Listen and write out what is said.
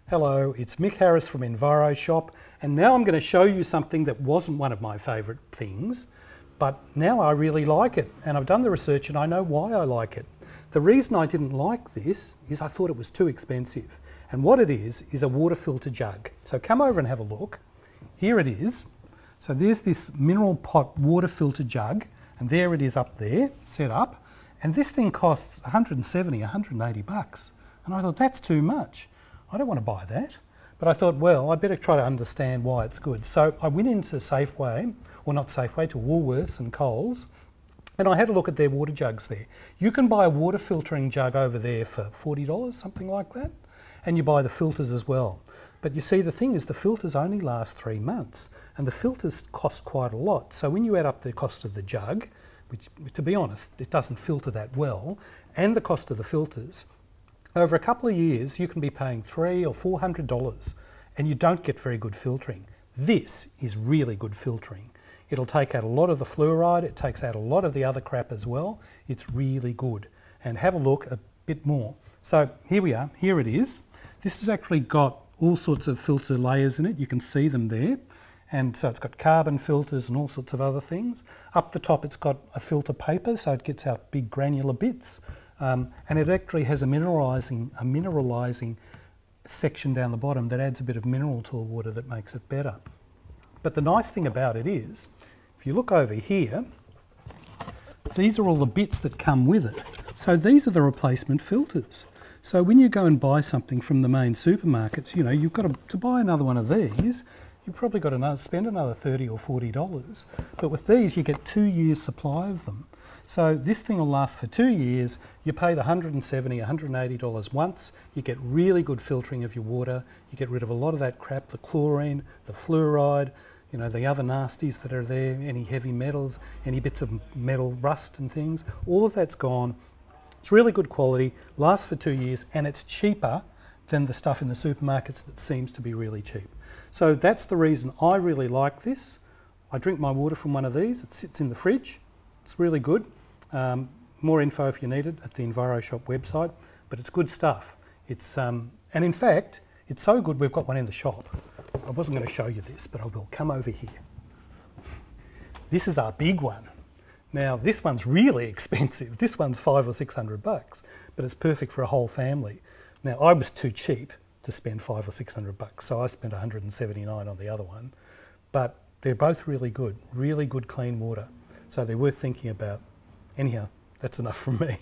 Hello, it's Mick Harris from EnviroShop, and now I'm going to show you something that wasn't one of my favourite things, but now I really like it, and I've done the research and I know why I like it. The reason I didn't like this is I thought it was too expensive, and what it is a water filter jug. So come over and have a look. Here it is. So there's this mineral pot water filter jug, and there it is up there, set up, and this thing costs 170, 180 bucks. And I thought, that's too much. I don't want to buy that. But I thought, well, I better try to understand why it's good. So I went into Safeway, or not Safeway, to Woolworths and Coles, and I had a look at their water jugs there. You can buy a water filtering jug over there for $40, something like that, and you buy the filters as well. But you see, the thing is, the filters only last 3 months, and the filters cost quite a lot. So when you add up the cost of the jug, which, to be honest, it doesn't filter that well, and the cost of the filters, over a couple of years, you can be paying $300 or $400 and you don't get very good filtering. This is really good filtering. It'll take out a lot of the fluoride, it takes out a lot of the other crap as well. It's really good. And have a look a bit more. So here we are, here it is. This has actually got all sorts of filter layers in it, you can see them there. And so it's got carbon filters and all sorts of other things. Up the top it's got a filter paper, so it gets out big granular bits. And it actually has a mineralising section down the bottom that adds a bit of mineral to the water that makes it better. But the nice thing about it is, if you look over here, these are all the bits that come with it. So these are the replacement filters. So when you go and buy something from the main supermarkets, you know, you've got to buy another one of these, you've probably got to spend another $30 or $40. But with these, you get 2 years' supply of them. So this thing will last for 2 years. You pay the $170, $180 once. You get really good filtering of your water. You get rid of a lot of that crap, the chlorine, the fluoride, you know, the other nasties that are there, any heavy metals, any bits of metal rust and things. All of that's gone. It's really good quality, lasts for 2 years, and it's cheaper than the stuff in the supermarkets that seems to be really cheap. So that's the reason I really like this. I drink my water from one of these. It sits in the fridge. It's really good. More info if you need it at the EnviroShop website, but it's good stuff. It's and in fact, it's so good we've got one in the shop. I wasn't going to show you this, but I will. Come over here. This is our big one. Now this one's really expensive. This one's $500 or $600, but it's perfect for a whole family. Now I was too cheap to spend $500 or $600, so I spent $179 on the other one. But they're both really good clean water. So they're worth thinking about. Anyhow, that's enough from me.